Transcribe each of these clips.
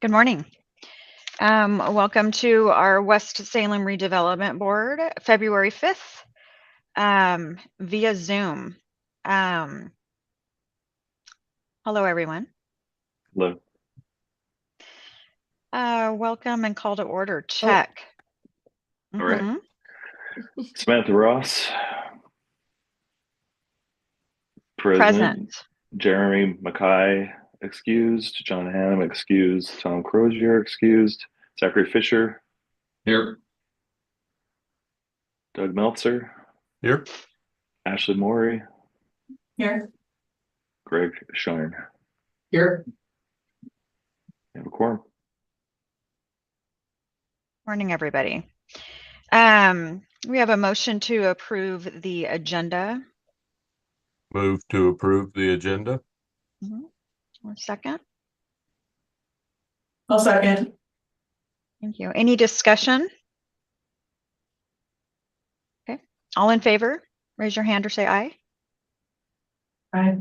Good morning. Welcome to our West Salem Redevelopment Board, February 5th, via Zoom. Hello, everyone. Hello. Welcome and call to order. Check. All right. Samantha Ross, present. Jeremy Mackay, excused. John Hannum, excused. Tom Crozier, excused. Zachary Fisher. Here. Doug Meltzer. Here. Ashley Morey. Here. Greg Shine. Here. We have a quorum. Morning, everybody. We have a motion to approve the agenda. Move to approve the agenda. One second. I'll second. Thank you. Any discussion? Okay. All in favor, raise your hand or say aye. Aye.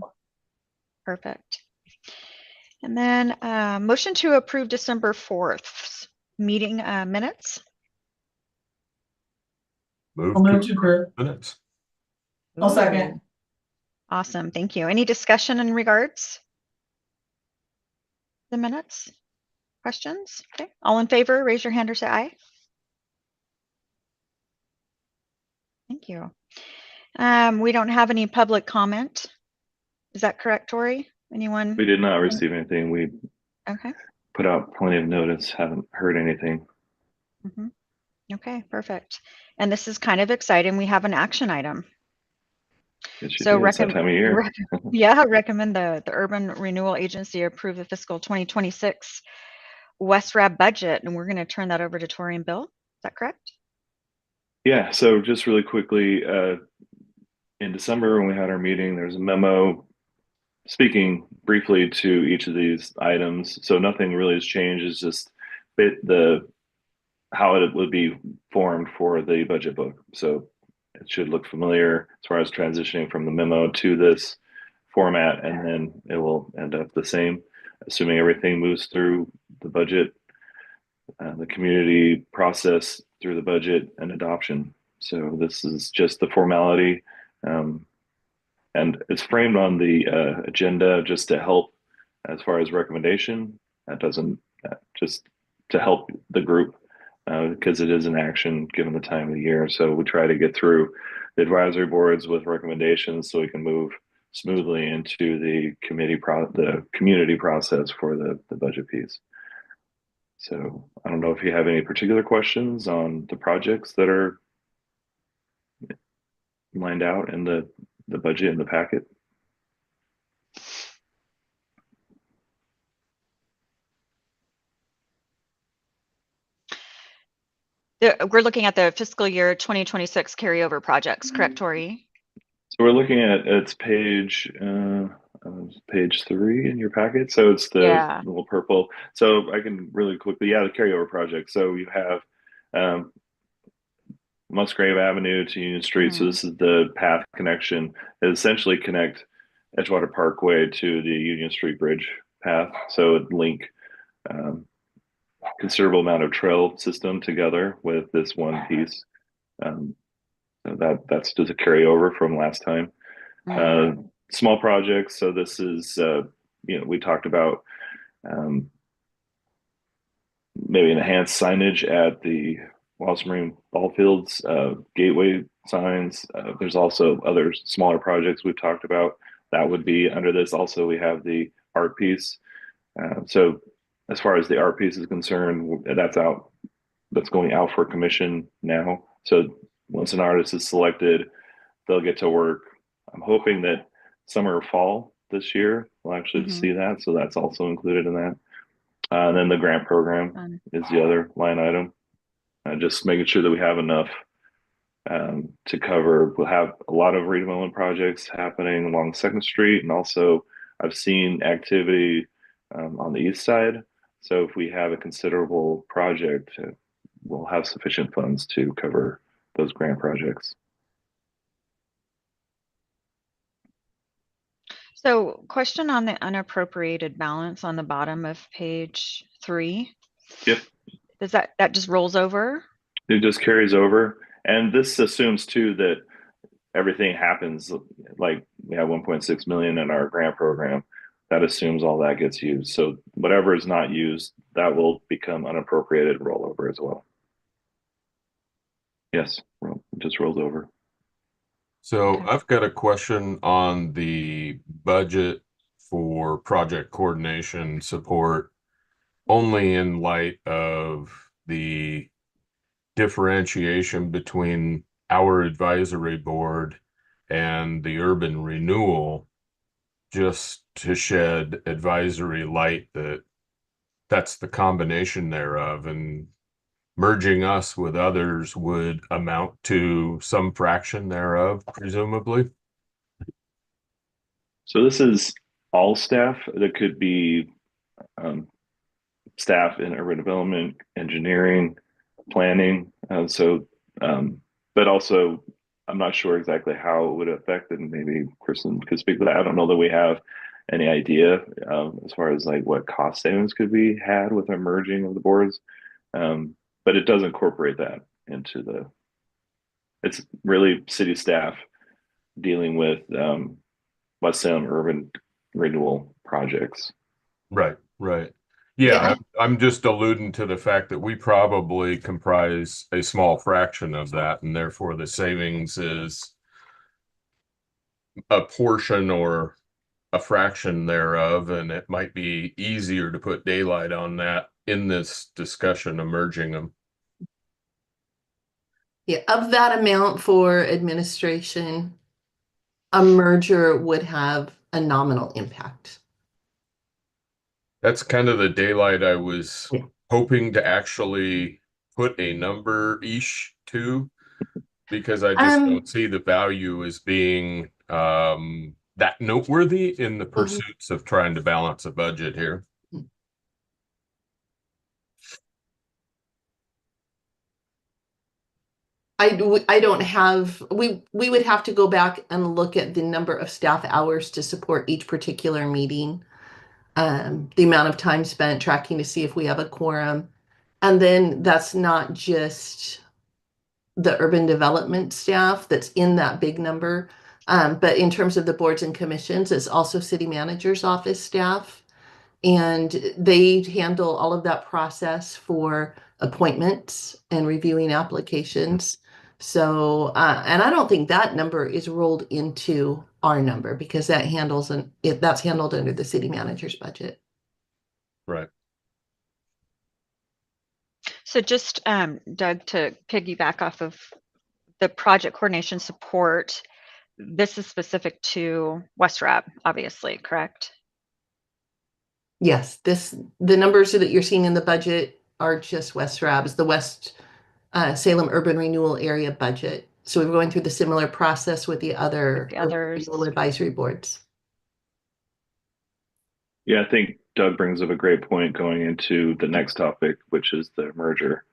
Perfect. And then motion to approve December 4th meeting minutes. Move to approve minutes. I'll second. Awesome. Thank you. Any discussion in regards to the minutes? Questions? Okay. All in favor, raise your hand or say aye. Thank you. We don't have any public comment. Is that correct, Tori? Anyone? We did not receive anything. We Okay. put out plenty of notice, haven't heard anything. Okay, perfect. And this is kind of exciting. We have an action item. So recommend time of year. Recommend the Urban Renewal Agency approve the fiscal 2026 West RAB budget, and we're going to turn that over to Tori and Bill. Is that correct? Yeah. So just really quickly, in December when we had our meeting, there's a memo speaking briefly to each of these items. So nothing really has changed. It's just how it would be formed for the budget book. So it should look familiar as far as transitioning from the memo to this format, and then it will end up the same, assuming everything moves through the budget, the community process through the budget and adoption. So this is just the formality, and it's framed on the agenda just to help as far as recommendation. That doesn't just to help the group because it is an action given the time of the year. So we try to get through the advisory boards with recommendations so we can move smoothly into the community process for the budget piece. So I don't know if you have any particular questions on the projects that are lined out in the budget in the packet. We're looking at the fiscal year 2026 carryover projects, correct, Tori? So we're looking at page 3 in your packet. So it's the little purple. So I can really quickly, the carryover project. So you have Musgrave Avenue to Union Street. So this is the path connection. It essentially connect Edgewater Parkway to the Union Street Bridge path. So it link considerable amount of trail system together with this one piece. So that's just a carryover from last time. Small projects. So this is, we talked about maybe enhanced signage at the Wallace Marine Ball Fields, gateway signs. There's also other smaller projects we've talked about that would be under this. Also, we have the art piece. So as far as the art piece is concerned, that's going out for commission now. So once an artist is selected, they'll get to work. I'm hoping that summer or fall this year we'll actually see that. So that's also included in that. And then the grant program is the other line item. Just making sure that we have enough to cover. We'll have a lot of redevelopment projects happening along 2nd Street. And also I've seen activity on the east side. So if we have a considerable project, we'll have sufficient funds to cover those grant projects. So question on the unappropriated balance on the bottom of page 3. Yep. Does that just rolls over? It just carries over. And this assumes too that everything happens, like we have 1.6 million in our grant program. That assumes all that gets used. So whatever is not used, that will become unappropriated rollover as well. Yes, it just rolls over. So Okay. I've got a question on the budget for project coordination support, only in light of the differentiation between our advisory board and the urban renewal, just to shed advisory light that that's the combination thereof, and merging us with others would amount to some fraction thereof, presumably. So this is all staff. That could be um, staff in urban development, engineering, planning. But also, I'm not sure exactly how it would affect, and maybe Kristen could speak to that. I don't know that we have any idea as far as like what cost savings could be had with a merging of the boards. But it does incorporate that into the. It's really city staff dealing with West Salem urban renewal projects. Right, right. Yeah, Yeah, I'm just alluding to the fact that we probably comprise a small fraction of that, and therefore the savings is a portion or a fraction thereof, and it might be easier to put daylight on that in this discussion of merging them. Yeah, of that amount for administration, a merger would have a nominal impact. That's kind of the daylight I was Yeah. hoping to actually put a number-ish to, because I just Um, don't see the value as being that noteworthy in the pursuits of trying to balance a budget here. I don't have, we would have to go back and look at the number of staff hours to support each particular meeting. The amount of time spent tracking to see if we have a quorum. And then that's not just the urban development staff that's in that big number. But in terms of the boards and commissions, it's also city manager's office staff. And they handle all of that process for appointments and reviewing applications. So, and I don't think that number is rolled into our number because that that's handled under the city manager's budget. Right. So just Doug, to piggyback off of the project coordination support, this is specific to West Rab, obviously, correct? Yes, the numbers that you're seeing in the budget are just West Rab's, the West Salem Urban Renewal Area budget. So we're going through the similar process with the other The others. renewal advisory boards. Yeah, I think Doug brings up a great point going into the next topic, which is the merger.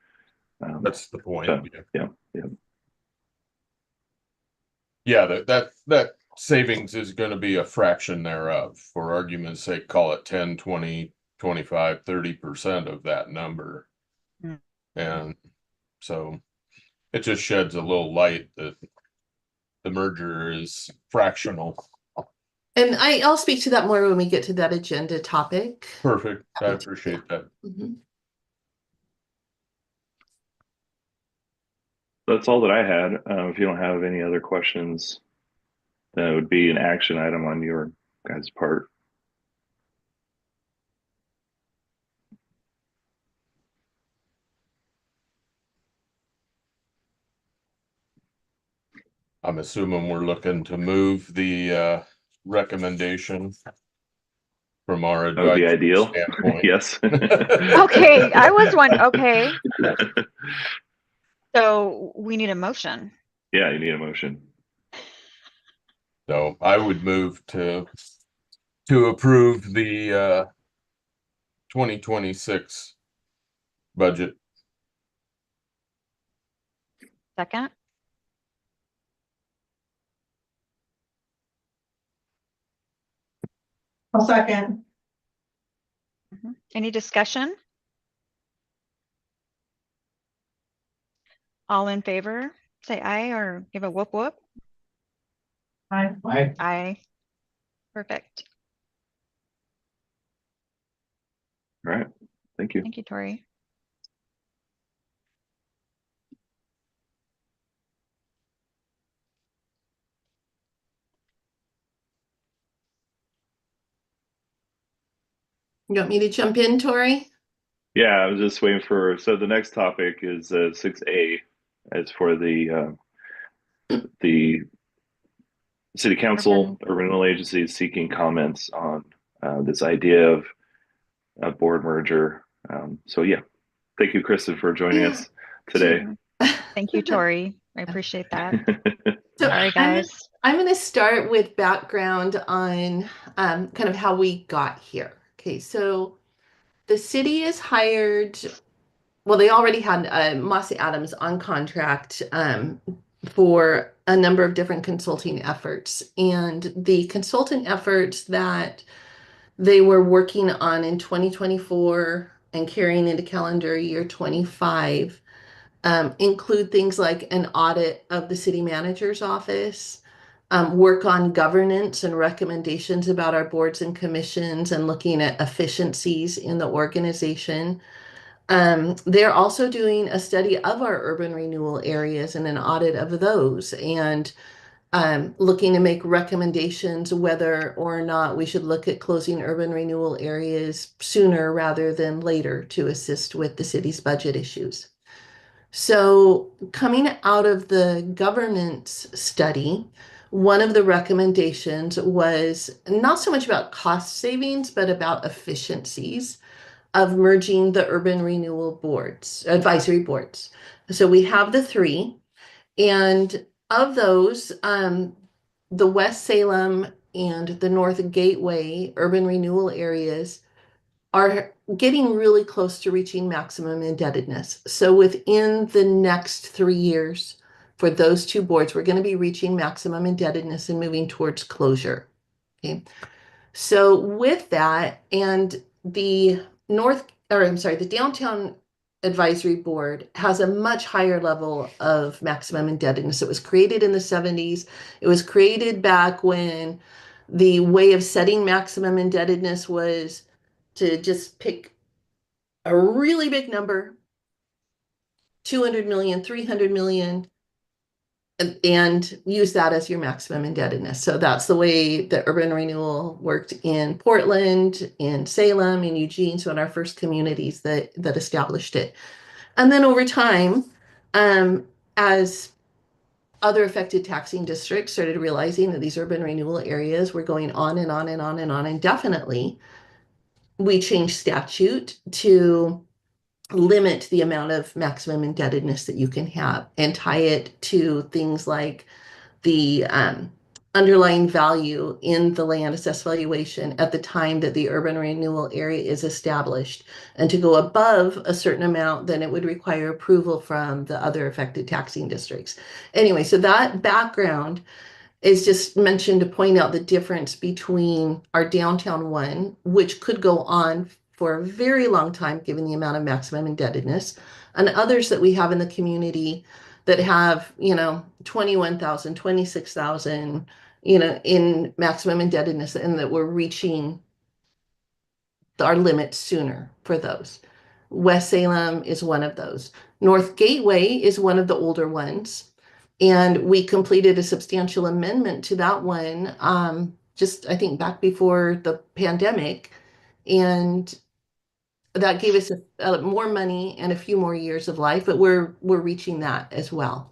That's the point. So, yeah. Yeah, that savings is going to be a fraction thereof. For argument's sake, call it 10, 20, 25, 30% of that number. Mm. And so it just sheds a little light that the merger is fractional. And I'll speak to that more when we get to that agenda topic. Perfect. I appreciate that. Mhm. That's all that I had. If you don't have any other questions, that would be an action item on your guys' part. I'm assuming we're looking to move the recommendation from our That would be advisory ideal. standpoint. Yes. Okay, I was one. Okay, so we need a motion. Yeah, you need a motion. So I would move to approve the 2026 budget. Second. I'll second. Any discussion? All in favor, say aye or give a whoop whoop. Aye. Aye. Aye. Perfect. All right. Thank you. Thank you, Tori. You want me to jump in, Tori? Yeah, I was just waiting for. So the next topic is 6A. As for the city council, urban renewal agencies seeking comments on this idea of a board merger. So yeah, thank you, Kristen, for joining us today. Thank you, Tori. I appreciate that. So Sorry, guys. I'm going to start with background on kind of how we got here. Okay, so the city is hired, well, they already had Mossy Adams on contract for a number of different consulting efforts. And the consultant efforts that they were working on in 2024 and carrying into calendar year 25 include things like an audit of the city manager's office, work on governance and recommendations about our boards and commissions, and looking at efficiencies in the organization. They're also doing a study of our urban renewal areas and an audit of those, and looking to make recommendations whether or not we should look at closing urban renewal areas sooner rather than later to assist with the city's budget issues. So, coming out of the governance study, one of the recommendations was not so much about cost savings, but about efficiencies of merging the urban renewal boards, advisory boards. So we have the three, and of those, the West Salem and the North Gateway urban renewal areas are getting really close to reaching maximum indebtedness. So within the next 3 years for those two boards, we're going to be reaching maximum indebtedness and moving towards closure. Okay. So with that, and the the Downtown Advisory Board has a much higher level of maximum indebtedness. It was created in the 70s. It was created back when the way of setting maximum indebtedness was to just pick a really big number, 200 million, 300 million, and use that as your maximum indebtedness. So that's the way that urban renewal worked in Portland, in Salem, in Eugene, so in our first communities that established it. And then over time, as other affected taxing districts started realizing that these urban renewal areas were going on and on and on and on indefinitely, we changed statute to limit the amount of maximum indebtedness that you can have and tie it to things like the underlying value in the land assessed valuation at the time that the urban renewal area is established. And to go above a certain amount, then it would require approval from the other affected taxing districts. Anyway, so that background is just mentioned to point out the difference between our downtown one, which could go on for a very long time given the amount of maximum indebtedness, and others that we have in the community that have, 21,000, 26,000, in maximum indebtedness, and that we're reaching our limits sooner for those. West Salem is one of those. North Gateway is one of the older ones. And we completed a substantial amendment to that one, just I think back before the pandemic. And that gave us more money and a few more years of life, but we're reaching that as well.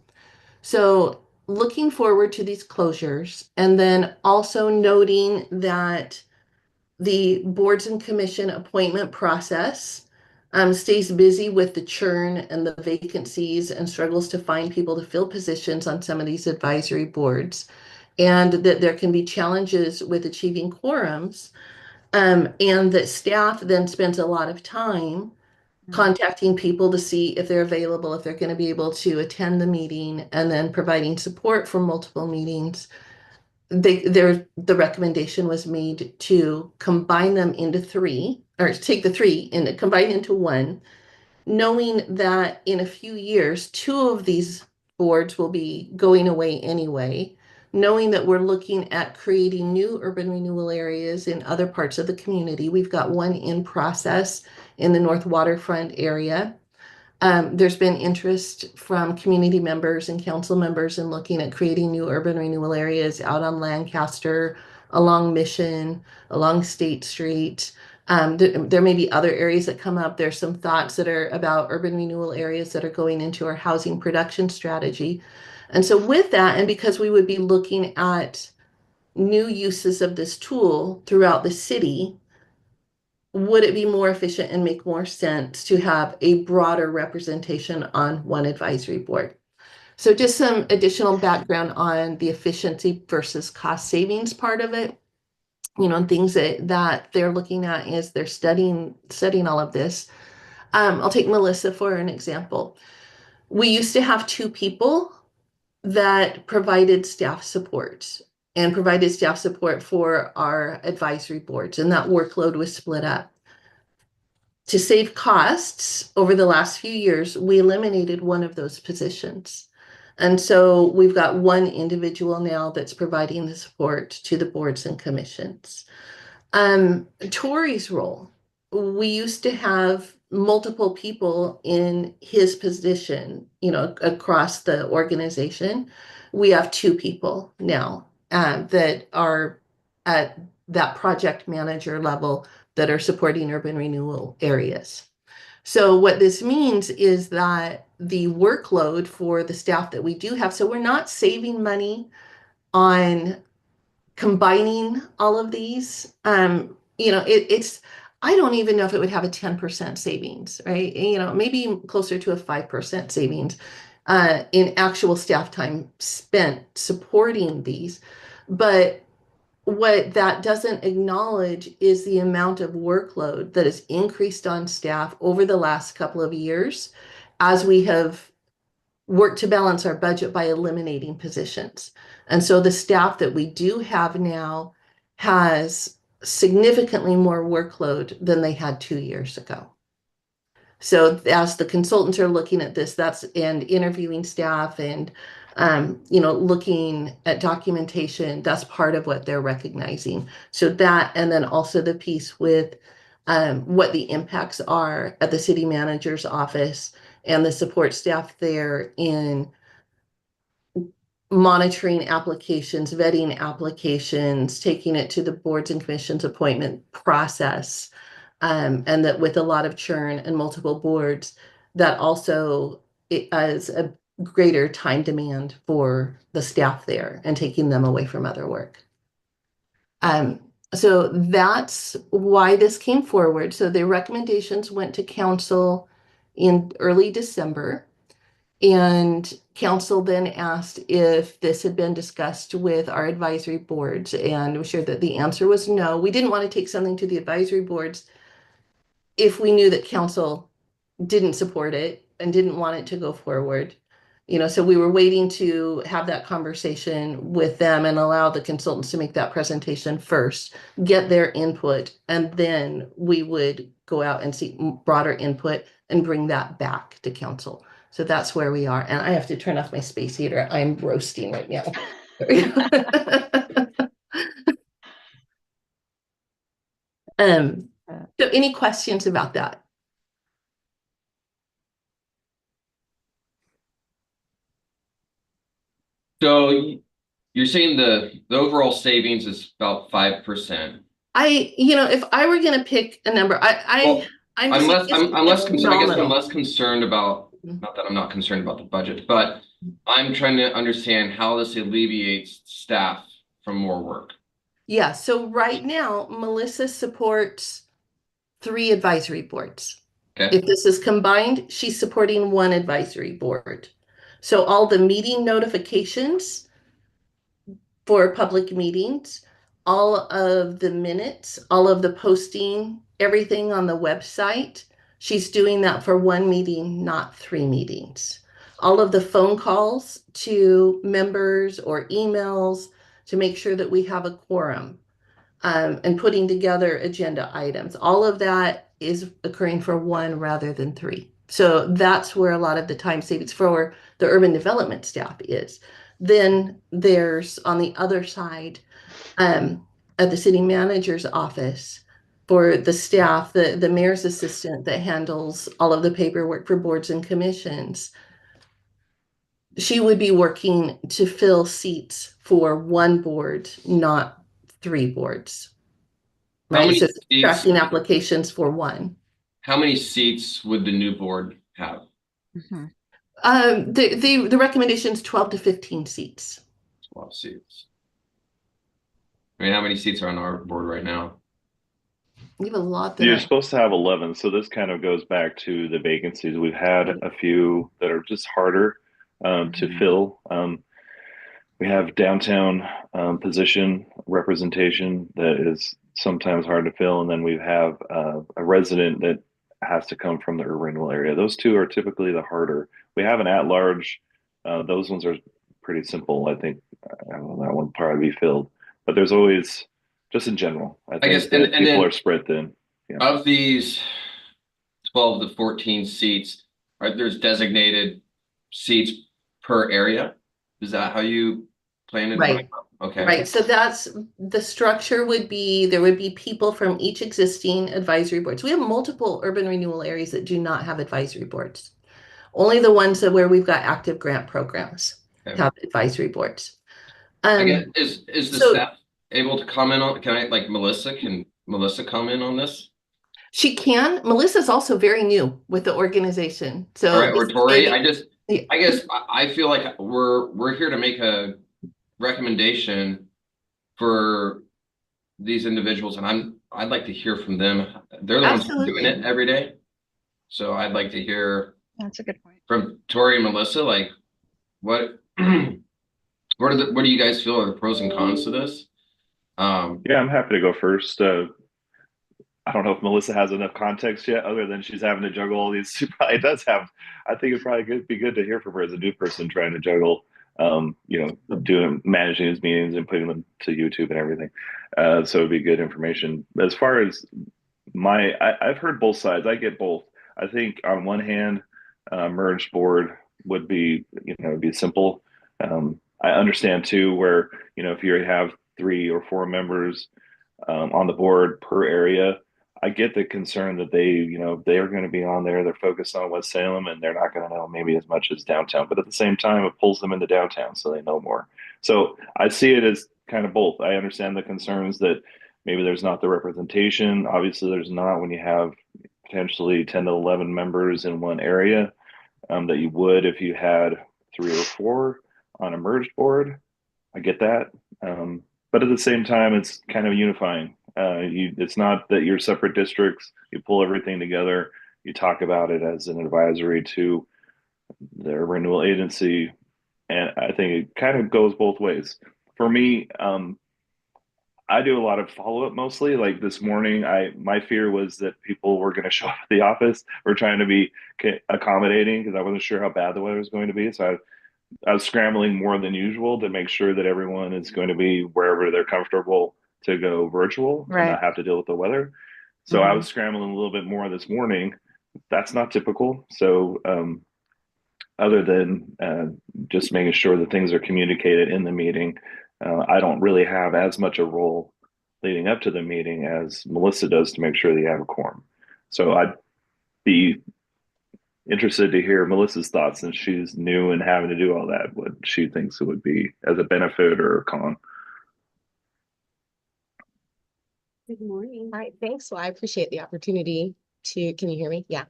So looking forward to these closures, and then also noting that the boards and commission appointment process stays busy with the churn and the vacancies and struggles to find people to fill positions on some of these advisory boards, and that there can be challenges with achieving quorums, and that staff then spends a lot of time contacting people to see if they're available, if they're going to be able to attend the meeting, and then providing support for multiple meetings. the recommendation was made to combine them into three, or take the three and combine into one, knowing that in a few years, two of these boards will be going away anyway, knowing that we're looking at creating new urban renewal areas in other parts of the community. We've got one in process in the North Waterfront area. There's been interest from community members and council members in looking at creating new urban renewal areas out on Lancaster, along Mission, along State Street. There may be other areas that come up. There's some thoughts that are about urban renewal areas that are going into our housing production strategy. And so with that, and because we would be looking at new uses of this tool throughout the city, would it be more efficient and make more sense to have a broader representation on one advisory board? So just some additional background on the efficiency versus cost savings part of it. Things that they're looking at is they're studying all of this. I'll take Melissa for an example. We used to have two people that provided staff support for our advisory boards, and that workload was split up. To save costs over the last few years, we eliminated one of those positions. And so we've got one individual now that's providing the support to the boards and commissions. Tori's role, we used to have multiple people in his position, across the organization. We have two people now that are at that project manager level that are supporting urban renewal areas. So what this means is that the workload for the staff that we do have, so we're not saving money on combining all of these. It's I don't even know if it would have a 10% savings, right? Maybe closer to a 5% savings in actual staff time spent supporting these. But what that doesn't acknowledge is the amount of workload that has increased on staff over the last couple of years as we have worked to balance our budget by eliminating positions. And so the staff that we do have now has significantly more workload than they had 2 years ago. So as the consultants are looking at this, and interviewing staff and looking at documentation, that's part of what they're recognizing. So that, and then also the piece with what the impacts are at the city manager's office and the support staff there in monitoring applications, vetting applications, taking it to the boards and commissions appointment process. And that with a lot of churn and multiple boards, that also is a greater time demand for the staff there and taking them away from other work. So that's why this came forward. So the recommendations went to council in early December, and council then asked if this had been discussed with our advisory boards, and we shared that the answer was no. We didn't want to take something to the advisory boards if we knew that council didn't support it and didn't want it to go forward. So we were waiting to have that conversation with them and allow the consultants to make that presentation first, get their input, and then we would go out and seek broader input and bring that back to council. So that's where we are. And I have to turn off my space heater. I'm roasting right now. So any questions about that? So you're saying the overall savings is about 5%. If I were going to pick a number, I'm less concerned about, not that I'm not concerned about the budget, but I'm trying to understand how this alleviates staff from more work. Yeah, so right now, Melissa supports 3 advisory boards. Okay. If this is combined, she's supporting 1 advisory board. So all the meeting notifications for public meetings, all of the minutes, all of the posting, everything on the website, she's doing that for 1 meeting, not 3 meetings. All of the phone calls to members or emails, to make sure that we have a quorum, and putting together agenda items. All of that is occurring for one rather than three. So that's where a lot of the time savings for the urban development staff is. Then there's on the other side, at the city manager's office for the staff, the mayor's assistant that handles all of the paperwork for boards and commissions. She would be working to fill seats for one board, not three boards. How Right, many so seats? tracking applications for one. How many seats would the new board have? Mhm. The recommendation is 12 to 15 seats. 12 seats. I mean, how many seats are on our board right now? We have a lot that You're are, supposed to have 11, so this kind of goes back to the vacancies. We've had a few that are just harder to fill. We have downtown position representation that is sometimes hard to fill, and then we have a resident that has to come from the urban renewal area. Those two are typically the harder. We have an at-large. Those ones are pretty simple. I think that one will probably be filled, but there's always, just in general, I think guess, that and people then are spread thin. Yeah. Of these 12 to 14 seats, there's designated seats per area? Is that how you plan it? Right. Okay. right, so that's, the structure would be, there would be people from each existing advisory boards. We have multiple urban renewal areas that do not have advisory boards. Only the ones that where we've got active grant programs Okay. have advisory boards. I guess, is the so- staff able to comment on, can Melissa comment on this? She can. Melissa's also very new with the organization. So All right, or Tori, yeah. I guess I feel like we're here to make a recommendation for these individuals, and I'd like to hear from them. They're the ones doing it every day. So I'd like to hear That's a good point. from Tori and Melissa, like what what do you guys feel are the pros and cons to this? Yeah, I'm happy to go first. I don't know if Melissa has enough context yet, other than she's having to juggle all these. She probably does have. I think it'd probably be good to hear from her as a new person trying to juggle, managing his meetings and putting them to YouTube and everything. So it'd be good information. As far as I've heard both sides. I get both. I think on one hand, merged board would be, it'd be simple. I understand too, where, if you have 3 or 4 members on the board per area, I get the concern that they are going to be on there. They're focused on West Salem, and they're not going to know maybe as much as downtown. But at the same time, it pulls them into downtown, so they know more. So I see it as kind of both. I understand the concerns that maybe there's not the representation. Obviously, there's not when you have potentially 10 to 11 members in one area that you would if you had 3 or 4 on a merged board. I get that. But at the same time, it's kind of unifying. It's not that you're separate districts. You pull everything together. You talk about it as an advisory to their renewal agency, and I think it kind of goes both ways. For me, I do a lot of follow up mostly. Like this morning, my fear was that people were going to show up at the office. We're trying to be accommodating because I wasn't sure how bad the weather was going to be. So I was scrambling more than usual to make sure that everyone is going to be wherever they're comfortable to go virtual and not have to deal with the weather. So I was scrambling a little bit more this morning. That's not typical. So other than just making sure that things are communicated in the meeting, I don't really have as much a role leading up to the meeting as Melissa does to make sure that you have a quorum. So I'd be interested to hear Melissa's thoughts, since she's new and having to do all that, what she thinks it would be as a benefit or a con. Good morning. All right, thanks. Well, I appreciate the opportunity to, can you hear me? Yeah.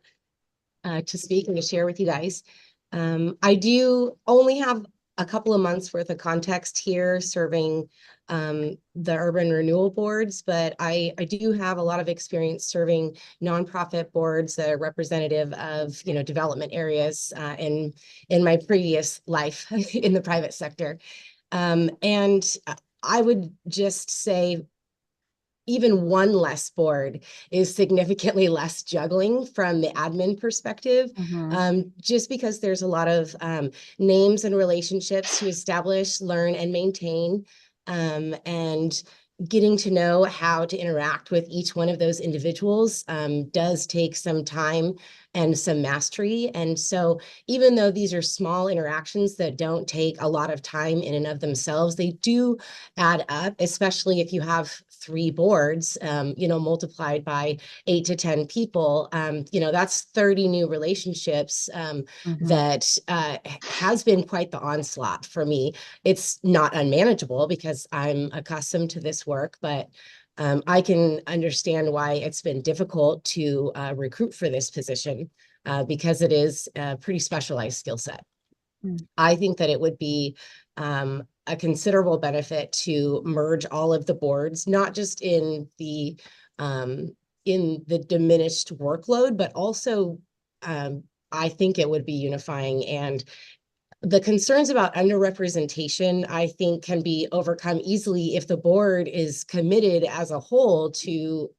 To speak and to share with you guys. I do only have a couple of months worth of context here serving the urban renewal boards, but I do have a lot of experience serving nonprofit boards that are representative of, development areas in my previous life in the private sector. And I would just say even one less board is significantly less juggling from the admin perspective, just because there's a lot of names and relationships to establish, learn, and maintain. And getting to know how to interact with each one of those individuals does take some time and some mastery. And so even though these are small interactions that don't take a lot of time in and of themselves, they do add up, especially if you have 3 boards, multiplied by 8 to 10 people, that's 30 new relationships that has been quite the onslaught for me. It's not unmanageable because I'm accustomed to this work, but I can understand why it's been difficult to recruit for this position because it is a pretty specialized skill set. I think that it would be a considerable benefit to merge all of the boards, not just in the diminished workload, but also I think it would be unifying. And the concerns about underrepresentation, I think, can be overcome easily if the board is committed as a whole to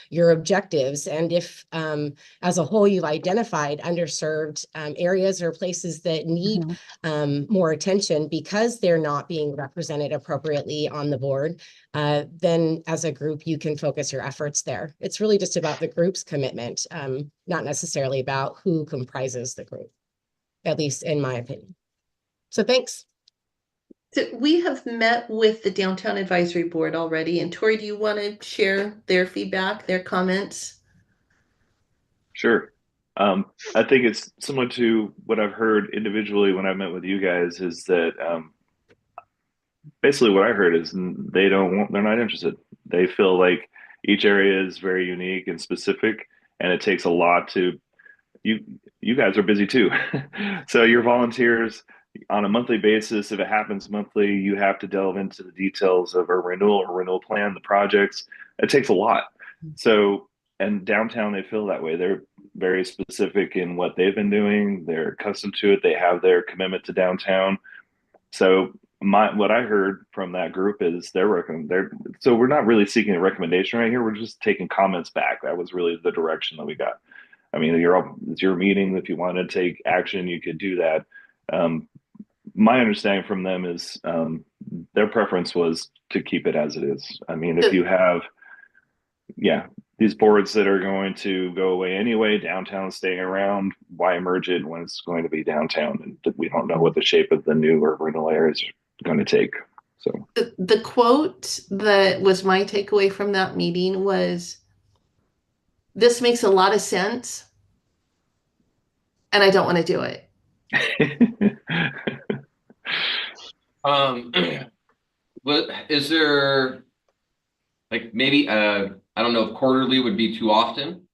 your objectives. And if as a whole you've identified underserved areas or places that need more attention because they're not being represented appropriately on the board, then as a group you can focus your efforts there. It's really just about the group's commitment, not necessarily about who comprises the group, at least in my opinion. So thanks. So we have met with the Downtown Advisory Board already. And Tori, do you want to share their feedback, their comments? Sure. I think it's similar to what I've heard individually when I've met with you guys is that basically what I heard is they're not interested. They feel like each area is very unique and specific, and it takes a lot to you guys are busy too. So your volunteers on a monthly basis, if it happens monthly, you have to delve into the details of a renewal plan, the projects. It takes a lot. So, and downtown, they feel that way. They're very specific in what they've been doing. They're accustomed to it. They have their commitment to downtown. So what I heard from that group is so we're not really seeking a recommendation right here. We're just taking comments back. That was really the direction that we got. I mean, it's your meeting. If you want to take action, you could do that. My understanding from them is their preference was to keep it as it is. I mean, if you have, these boards that are going to go away anyway, downtown staying around, why merge it when it's going to be downtown? And we don't know what the shape of the new or renewal area is going to take. So the quote that was my takeaway from that meeting was, "This makes a lot of sense, and I don't want to do it." What is there, like, maybe I don't know if quarterly would be too often,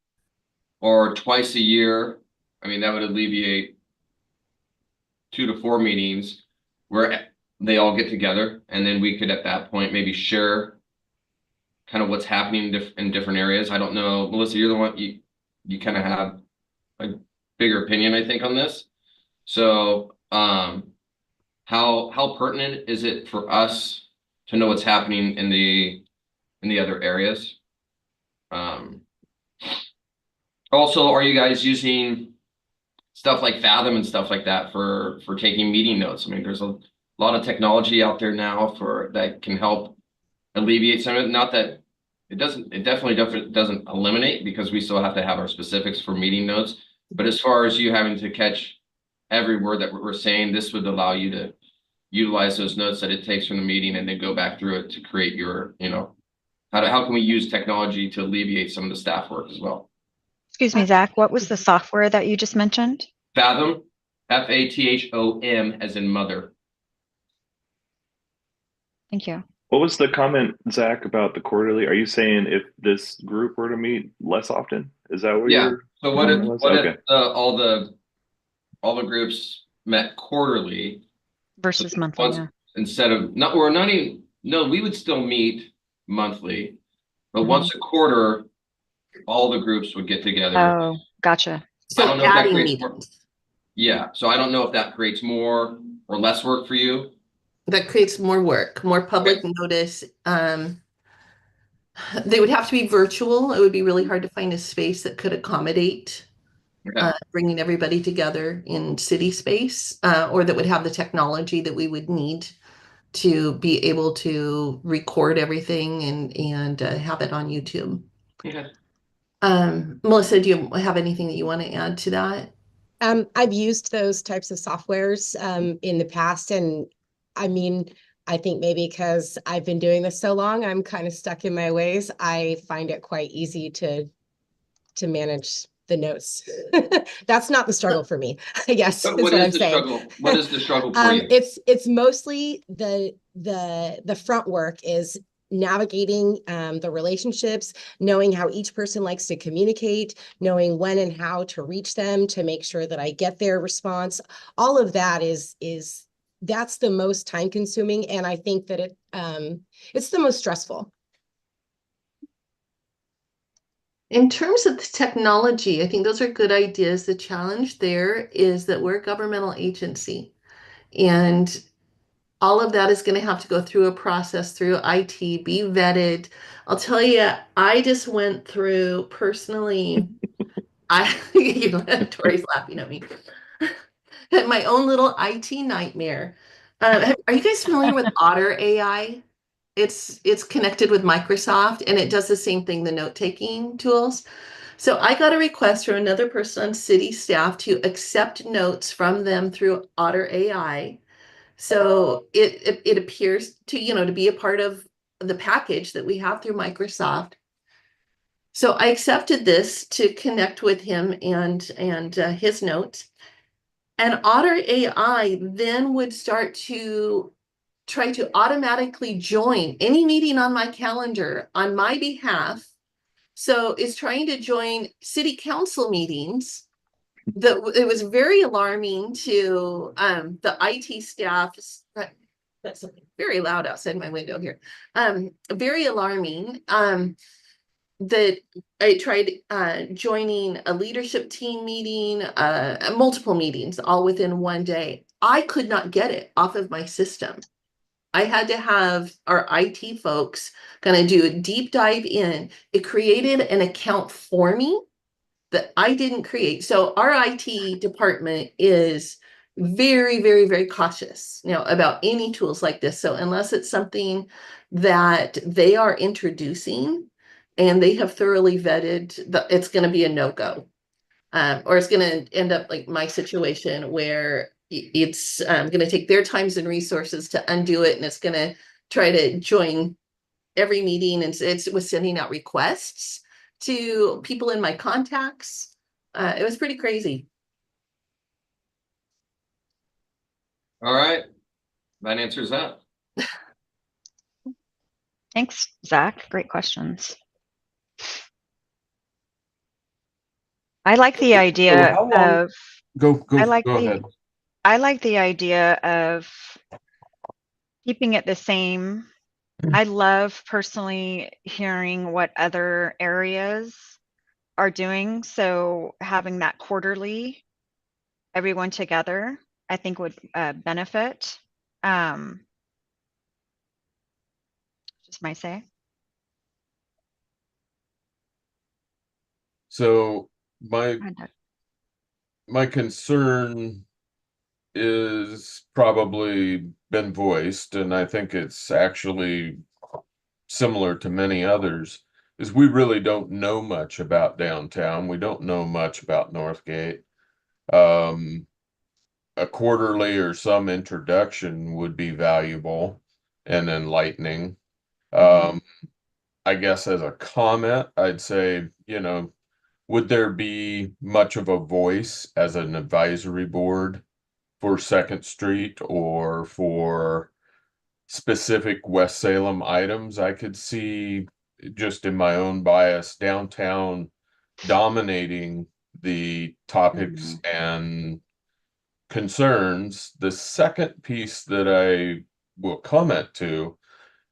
or twice a year? I mean, that would alleviate 2 to 4 meetings where they all get together, and then we could at that point maybe share kind of what's happening in different areas. I don't know, Melissa, you're the one, you kind of have a bigger opinion, I think, on this. So how pertinent is it for us to know what's happening in the other areas? Also, are you guys using stuff like Fathom and stuff like that for taking meeting notes? I mean, there's a lot of technology out there now that can help alleviate some of it. Not that it definitely doesn't eliminate, because we still have to have our specifics for meeting notes. But as far as you having to catch every word that we're saying, this would allow you to utilize those notes that it takes from the meeting and then go back through it to create your, how can we use technology to alleviate some of the staff work as well? Excuse me, Zach, what was the software that you just mentioned? Fathom, Fathom, as in mother. Thank you. What was the comment, Zach, about the quarterly? Are you saying if this group were to meet less often? Is that what you're? So what if all the groups met quarterly versus monthly? Instead of we would still meet monthly, but once a quarter, all the groups would get together. Oh, gotcha. So adding meetings. Yeah. So I don't know if that creates more or less work for you. That creates more work, more public notice. They would have to be virtual. It would be really hard to find a space that could accommodate bringing everybody together in city space, or that would have the technology that we would need to be able to record everything and have it on YouTube. Okay. Melissa, do you have anything that you want to add to that? I've used those types of softwares in the past, and I mean, I think maybe because I've been doing this so long, I'm kind of stuck in my ways. I find it quite easy to manage the notes. That's not the struggle for me, I guess, But is what what is I'm the saying. struggle? What is the struggle for you? It's mostly the front work is navigating the relationships, knowing how each person likes to communicate, knowing when and how to reach them to make sure that I get their response. All of that is that's the most time consuming, and I think that it's the most stressful. In terms of the technology, I think those are good ideas. The challenge there is that we're a governmental agency, and all of that is going to have to go through a process through IT, be vetted. I'll tell you, I just went through personally, you know, Tori's laughing at me, had my own little IT nightmare. Are you guys familiar with Otter AI? It's connected with Microsoft and it does the same thing, the note-taking tools. So I got a request from another person on city staff to accept notes from them through Otter AI. So it appears to, you know, to be a part of the package that we have through Microsoft. So I accepted this to connect with him and his notes. And Otter AI then would start to try to automatically join any meeting on my calendar on my behalf. So it's trying to join city council meetings. It was very alarming to the IT staff. That's something very loud outside my window here. Very alarming. That I tried joining a leadership team meeting, multiple meetings all within one day. I could not get it off of my system. I had to have our IT folks kind of do a deep dive in. It created an account for me that I didn't create. So our IT department is very, very, very cautious, you know, about any tools like this. So unless it's something that they are introducing and they have thoroughly vetted, it's going to be a no-go. Or it's going to end up like my situation where it's going to take their times and resources to undo it, and it's going to try to join every meeting, and it was sending out requests to people in my contacts. It was pretty crazy. All right. That answers that. Thanks, Zach. Great questions. I like the idea how long- of Go go ahead. I like the idea of keeping it the same. I love personally hearing what other areas are doing. So having that quarterly, everyone together, I think would benefit. Just my say. So my concern is probably been voiced, and I think it's actually similar to many others, is we really don't know much about downtown. We don't know much about Northgate. A quarterly or some introduction would be valuable and enlightening. I guess as a comment, I'd say, you know, would there be much of a voice as an advisory board for Second Street or for specific West Salem items? I could see, just in my own bias, downtown dominating the topics and concerns. The second piece that I will comment to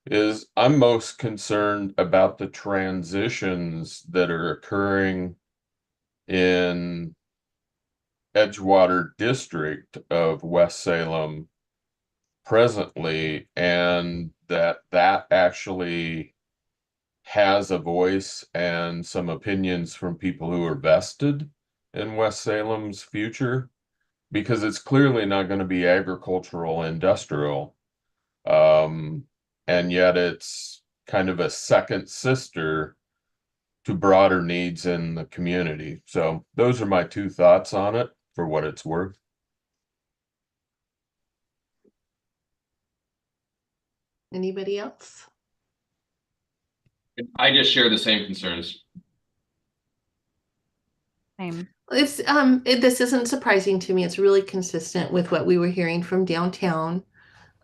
is I'm most concerned about the transitions that are occurring in Edgewater district of West Salem presently, and that actually has a voice and some opinions from people who are vested in West Salem's future, because it's clearly not going to be agricultural industrial. And yet it's kind of a second sister to broader needs in the community. So those are my two thoughts on it for what it's worth. Anybody else? I just share the same concerns. Same. This isn't surprising to me. It's really consistent with what we were hearing from downtown.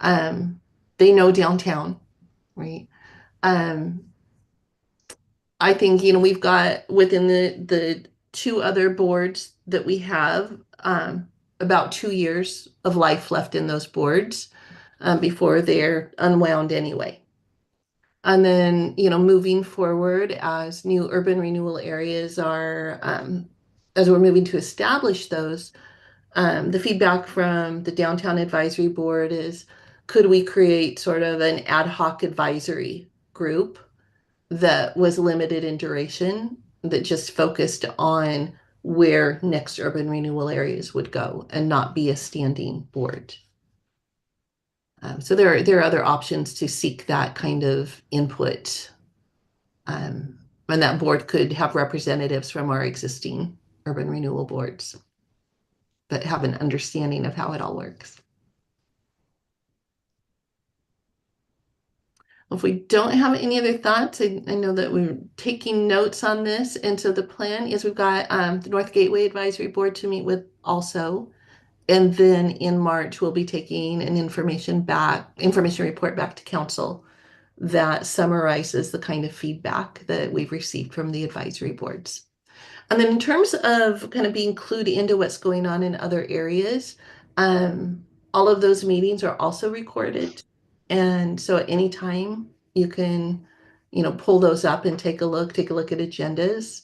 They know downtown, right? Um, I think, we've got within the two other boards that we have, about 2 years of life left in those boards, before they're unwound anyway. And then, moving forward as new urban renewal areas are, as we're moving to establish those, the feedback from the Downtown Advisory Board is, could we create sort of an ad hoc advisory group that was limited in duration, that just focused on where next urban renewal areas would go and not be a standing board? So there are other options to seek that kind of input. And that board could have representatives from our existing urban renewal boards that have an understanding of how it all works. If we don't have any other thoughts, I know that we're taking notes on this. And so the plan is we've got the North Gateway Advisory Board to meet with also. And then in March, we'll be taking an information report back to council that summarizes the kind of feedback that we've received from the advisory boards. And then in terms of kind of being clued into what's going on in other areas, all of those meetings are also recorded. And so at any time you can, pull those up and take a look at agendas,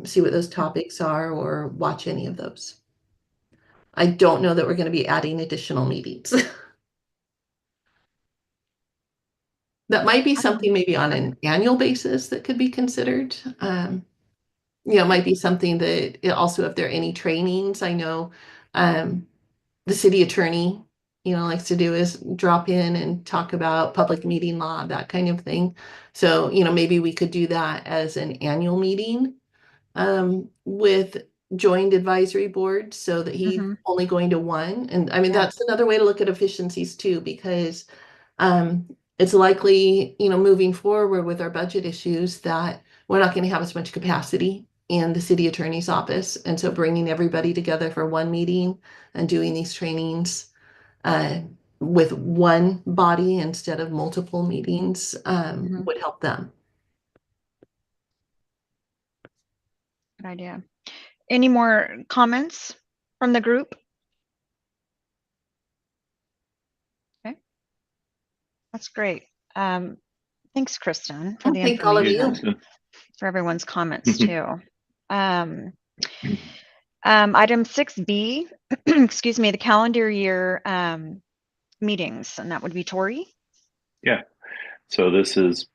see what those topics are, or watch any of those. I don't know that we're going to be adding additional meetings. That might be something maybe on an annual basis that could be considered. It might be something that also, if there are any trainings, I know the city attorney, likes to do is drop in and talk about public meeting law, that kind of thing. So, maybe we could do that as an annual meeting with joined advisory boards, so that he's only going to one. And I mean, that's another way to look at efficiencies too, because it's likely, moving forward with our budget issues, that we're not going to have as much capacity in the city attorney's office. And so bringing everybody together for one meeting and doing these trainings with one body instead of multiple meetings would help them. Good idea. Any more comments from the group? Okay. That's great. Thanks, Kristen, for the Thank all of information, you. for everyone's comments too. Item 6B, excuse me, the calendar year meetings, and that would be Tori. Yeah. So this is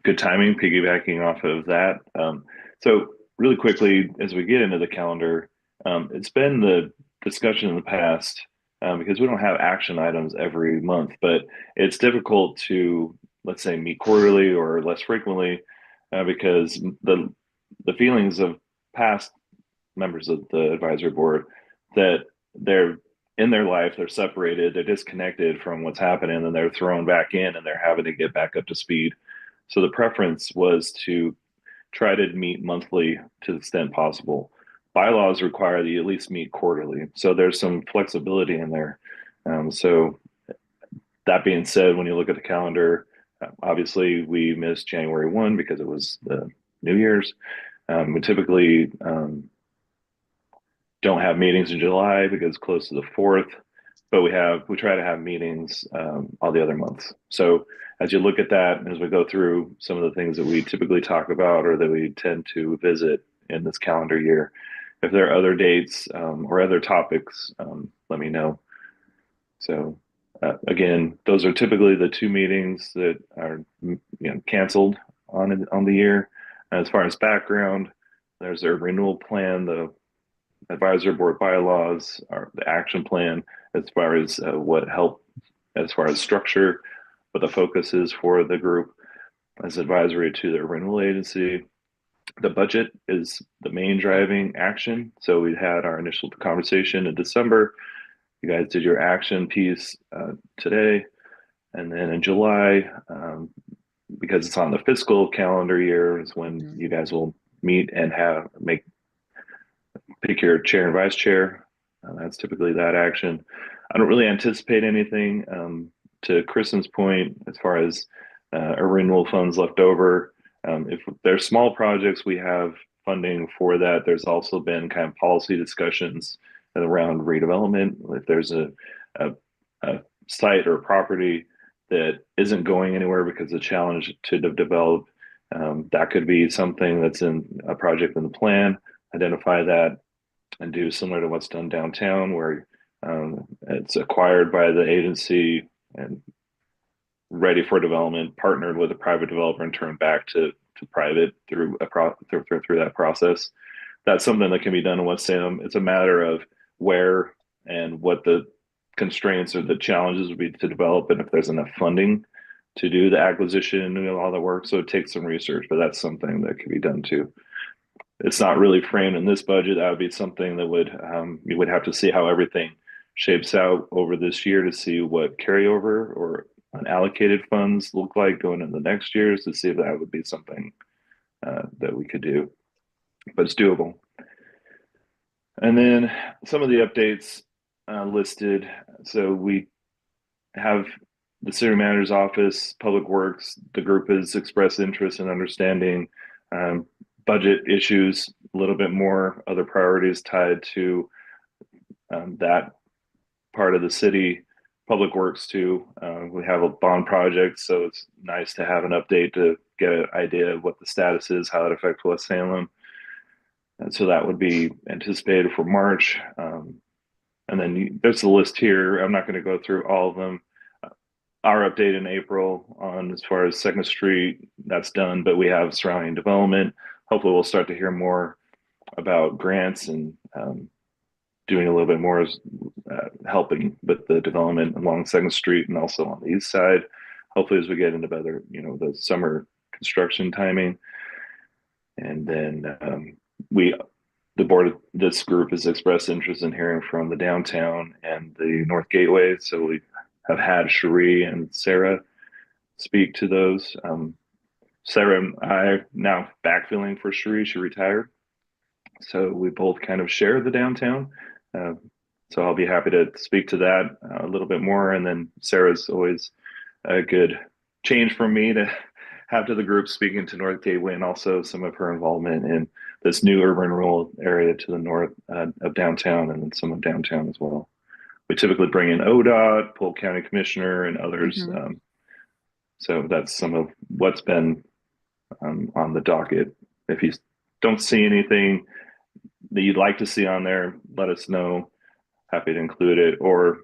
good timing, piggybacking off of that. So really quickly, as we get into the calendar, it's been the discussion in the past, because we don't have action items every month, but it's difficult to, let's say, meet quarterly or less frequently, because the feelings of past members of the advisory board, that they're in their life, they're separated, they're disconnected from what's happening, and they're thrown back in and they're having to get back up to speed. So the preference was to try to meet monthly to the extent possible. Bylaws require that you at least meet quarterly. So there's some flexibility in there. So that being said, when you look at the calendar, obviously we missed January 1 because it was the New Year's. We typically don't have meetings in July because it's close to the 4th, but we try to have meetings all the other months. So as you look at that, as we go through some of the things that we typically talk about or that we tend to visit in this calendar year, if there are other dates or other topics, let me know. So again, those are typically the two meetings that are canceled on the year. As far as background, there's a renewal plan, the advisory board bylaws, or the action plan as far as what help as far as structure, but the focus is for the group as advisory to the renewal agency. The budget is the main driving action. So we had our initial conversation in December. You guys did your action piece today. And then in July, because it's on the fiscal calendar year, is when you guys will meet and pick your chair and vice chair. That's typically that action. I don't really anticipate anything. To Kristen's point, as far as our renewal funds left over, if there's small projects, we have funding for that. There's also been kind of policy discussions around redevelopment. If there's a site or a property that isn't going anywhere because of the challenge to develop, that could be something that's in a project in the plan. Identify that and do similar to what's done downtown, where it's acquired by the agency and ready for development, partnered with a private developer, and turned back to private through that process. That's something that can be done in West Salem. It's a matter of where and what the constraints or the challenges would be to develop, and if there's enough funding to do the acquisition and do all the work. So it takes some research, but that's something that can be done too. It's not really framed in this budget. That would be something that would you would have to see how everything shapes out over this year to see what carryover or unallocated funds look like going into the next years, to see if that would be something that we could do. But it's doable. And then some of the updates listed. So we have the city manager's office, public works. The group has expressed interest in understanding budget issues a little bit more, other priorities tied to that part of the city. Public works too. We have a bond project, so it's nice to have an update to get an idea of what the status is, how it affects West Salem. And so that would be anticipated for March. And then there's the list here. I'm not going to go through all of them. Our update in April on as far as Second Street, that's done, but we have surrounding development. Hopefully we'll start to hear more about grants and doing a little bit more helping with the development along Second Street and also on the east side. Hopefully as we get into better, the summer construction timing. And then the board of this group has expressed interest in hearing from the downtown and the North Gateway. So we have had Cherie and Sarah speak to those. Sarah and I now backfilling for Cherie. She retired. So we both kind of share the downtown. So I'll be happy to speak to that a little bit more. And then Sarah's always a good change for me to have to the group, speaking to North Gateway and also some of her involvement in this new urban rural area to the north of downtown and then some of downtown as well. We typically bring in ODOT, Polk County Commissioner, and others. So that's some of what's been on the docket. If you don't see anything that you'd like to see on there, let us know. Happy to include it. Or,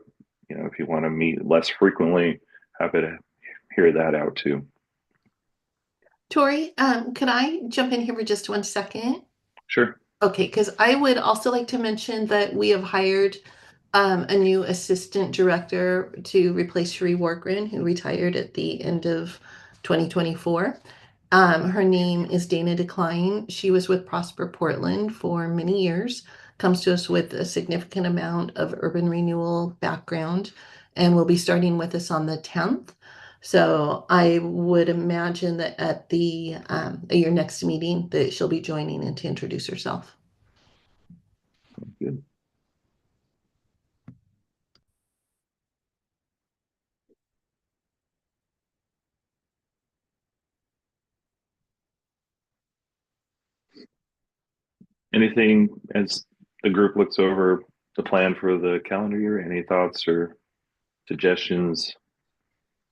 if you want to meet less frequently, happy to hear that out too. Tori, could I jump in here for just 1 second? Sure. Okay, because I would also like to mention that we have hired a new assistant director to replace Cherie Wargren, who retired at the end of 2024. Her name is Dana Decline. She was with Prosper Portland for many years, comes to us with a significant amount of urban renewal background, and will be starting with us on the 10th. So I would imagine that at your next meeting that she'll be joining and to introduce herself. Good. Anything as the group looks over the plan for the calendar year? Any thoughts or suggestions?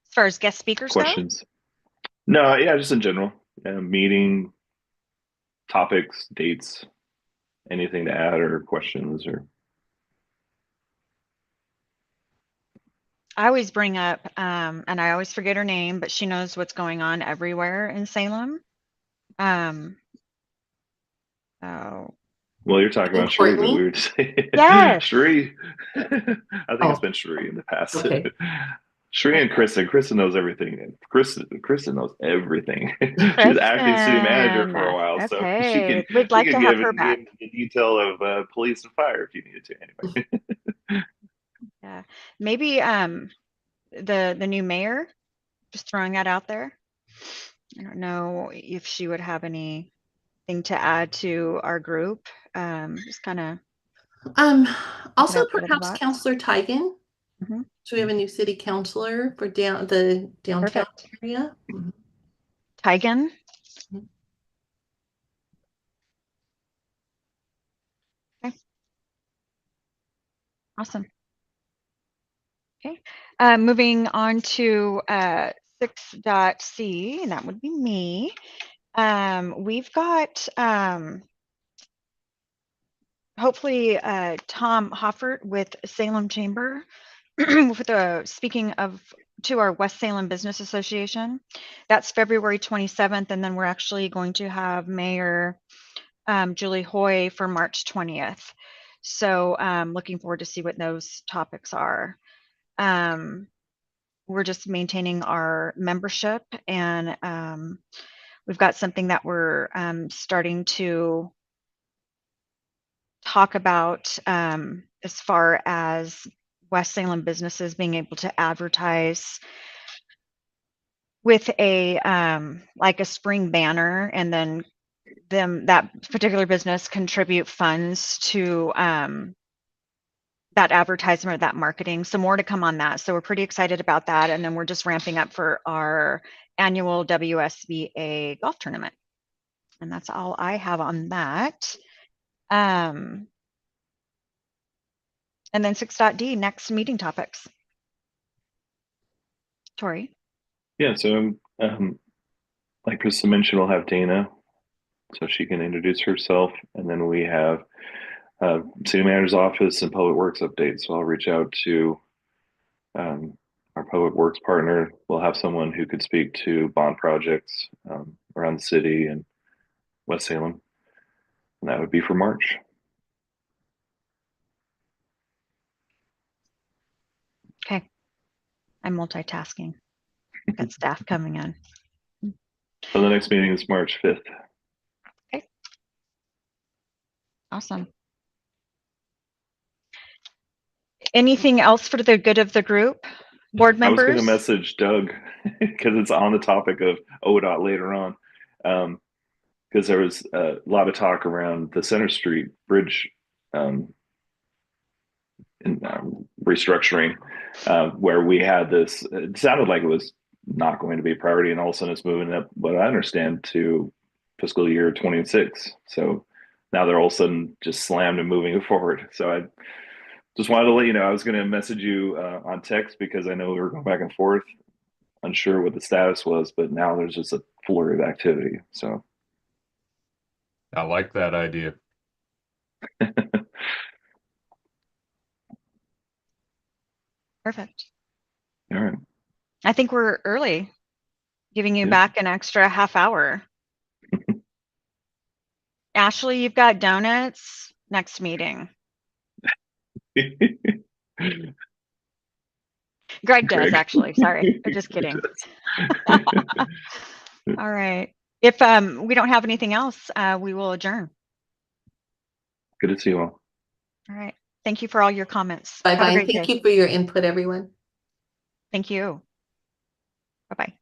As far as guest speakers questions? No, yeah, just in general. Meeting topics, dates, anything to add or questions or. I always bring up, and I always forget her name, but she knows what's going on everywhere in Salem. Well, you're talking about Cherie, but we were just yes. Cherie. I think it's been Cherie in the past. Okay. Sheree and Kristen knows everything. Kristen knows everything. She was acting city manager for a Kristen. while, so she can Okay. We'd like to have her back. give the detail of police and fire if you needed to. Anyway, Yeah. Maybe the new mayor, just throwing that out there. I don't know if she would have anything to add to our group. Just kind of Also outside of the perhaps box. Counselor Tigan. Mhm. So we have a new city councilor for the downtown Perfect. area. Tigan. Mhm. Okay. Awesome. Okay. Moving on to 6.c, and that would be me. We've got hopefully Tom Hoffert with Salem Chamber with speaking of to our West Salem Business Association. That's February 27th, and then we're actually going to have Mayor Julie Hoy for March 20th. So looking forward to see what those topics are. We're just maintaining our membership, and we've got something that we're starting to talk about as far as West Salem businesses being able to advertise with a like a spring banner, and then that particular business contribute funds to that advertisement, that marketing. So more to come on that. So we're pretty excited about that. And then we're just ramping up for our annual WSBA golf tournament. And that's all I have on that. And then 6.d, next meeting topics. Tori. yeah. So like Kristen mentioned, we'll have Dana, so she can introduce herself, and then we have city manager's office and public works updates. So I'll reach out to our public works partner. We'll have someone who could speak to bond projects around the city and West Salem, and that would be for March. Okay. I'm multitasking. Got staff coming in. So the next meeting is March 5th. Okay. Awesome. Anything else for the good of the group? Board I was going members? to message Doug because it's on the topic of ODOT later on. Because there was a lot of talk around the Center Street Bridge restructuring, where we had this. It sounded like it was not going to be a priority, and all of a sudden it's moving up. But I understand to fiscal year 26. So now they're all of a sudden just slammed and moving forward. So I just wanted to let you know I was going to message you on text because I know we were going back and forth, unsure what the status was, but now there's just a flurry of activity. So I like that idea. Perfect. all right. I think we're early, giving you Yeah. back an extra half hour. Ashley, you've got donuts next meeting. Greg does, Greg. actually. Sorry, I'm just kidding. All right. If we don't have anything else, we will adjourn. Good to see you all. All right. Thank you for all your comments. Bye Have a bye. great Thank day. you for your input, everyone. Thank you. Bye-bye.